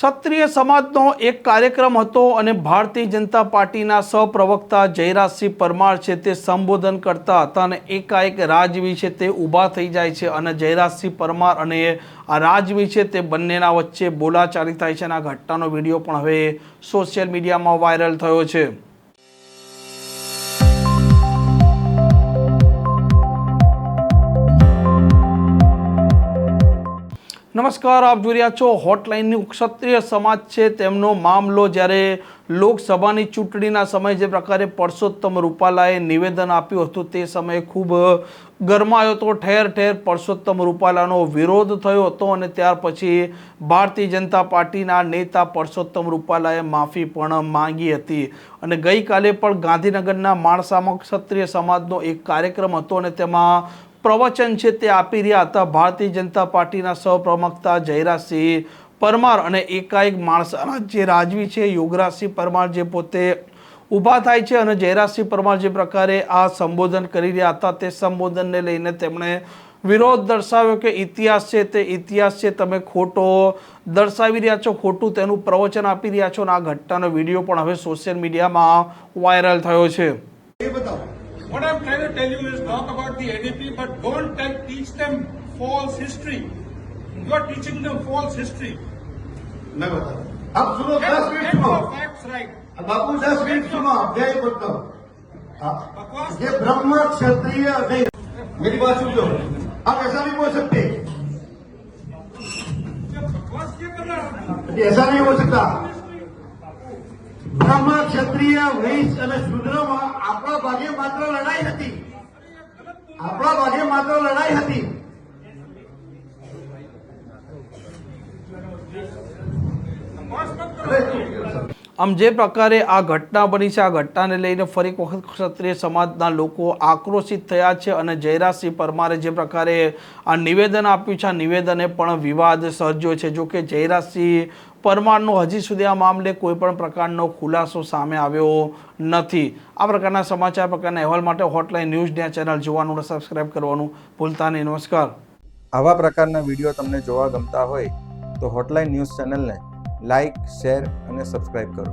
ક્ષત્રિય સમાજનો એક કાર્યક્રમ હતો અને ભારતીય જનતા પાર્ટીના સહપ્રવક્તા જયરાજસિંહ પરમાર છે તે સંબોધન કરતા હતા અને એકાએક રાજવી છે તે ઊભા થઈ જાય છે અને જયરાજસિંહ પરમાર અને આ રાજવી છે તે બંનેના વચ્ચે બોલાચાલી થાય છે અને આ ઘટનાનો વિડીયો પણ હવે સોશિયલ મીડિયામાં વાયરલ થયો છે। नमस्कार, आप જોઈ રહ્યા છો હોટલાઇન ન્યૂઝ। ક્ષત્રિય સમાજ છે તેમનો મામલો જ્યારે લોકસભાની ચૂંટણીના સમયે જે પ્રકારે પરસોત્તમ રૂપાલાએ નિવેદન આપ્યું હતું તે સમયે ખૂબ ગરમાયો હતો। ઠેર ઠેર પરસોત્તમ રૂપાલાનો વિરોધ થયો હતો અને ત્યાર પછી ભારતીય જનતા પાર્ટીના નેતા પરસોત્તમ રૂપાલાએ માફી પણ માંગી હતી અને ગઈકાલે પણ ગાંધીનગરના માણસામાં ક્ષત્રિય સમાજનો એક કાર્યક્રમ હતો અને તેમાં પ્રવચન છે તે આપી રહ્યા હતા ભારતીય જનતા પાર્ટીના સહપ્રવક્તા જયરાજસિંહ પરમાર અને એકાએક માણસાના જે રાજવી છે યોગરાજસિંહ પરમાર જે પોતે ઊભા થાય છે અને જયરાજસિંહ પરમાર જે પ્રકારે આ સંબોધન કરી રહ્યા હતા તે સંબોધનને લઈને તેમણે વિરોધ દર્શાવ્યો કે ઇતિહાસ છે તે ઇતિહાસ છે તમે ખોટો દર્શાવી રહ્યા છો, ખોટું તેનું પ્રવચન આપી રહ્યા છો અને આ ઘટનાનો વિડીયો પણ હવે સોશિયલ મીડિયામાં વાયરલ થયો છે। What I'm trying to tell you is talk about the NEP, but don't teach them false history. You are teaching them false history. मैं बता रहा हूं। अब सुनो 10 मिनट सुनो। Facts right. बाबू 10 मिनट सुनो। जय बताओ। ये ब्रह्म क्षत्रिय नहीं। मेरी बात सुन लो। आप ऐसा नहीं बोल सकते। बकवास क्या कर रहा है? ऐसा नहीं हो सकता। ब्रह्म क्षत्रिय वैश्य અને શૂદ્રમાં આપણા ભાગે માત્ર લડાઈ હતી। આપણા ભાગે માત્ર લડાઈ હતી। આમ જે પ્રકારે આ ઘટના બની છે આ ઘટનાને લઈને ફરી એક વખત ક્ષત્રિય સમાજના લોકો આક્રોશિત થયા છે અને જયરાજસિંહ પરમારે જે પ્રકારે આ નિવેદન આપ્યું છે આ નિવેદને પણ વિવાદ સર્જ્યો છે। જો કે જયરાજસિંહ પરમારનો હજી સુધી આ મામલે કોઈ પણ પ્રકારનો ખુલાસો સામે આવ્યો નથી। આ પ્રકારના સમાચાર પ્રકારના અહેવાલ માટે હોટલાઇન ન્યૂઝ ચેનલ જોવાનું અને સબસ્ક્રાઇબ કરવાનું ભૂલતા નહીં। નમસ્કાર। આવા પ્રકારના વિડીયો તમને જોવા ગમતા હોય તો હોટલાઇન ન્યૂઝ ચેનલને લાઇક, શેર અને સબસ્ક્રાઇબ કરો।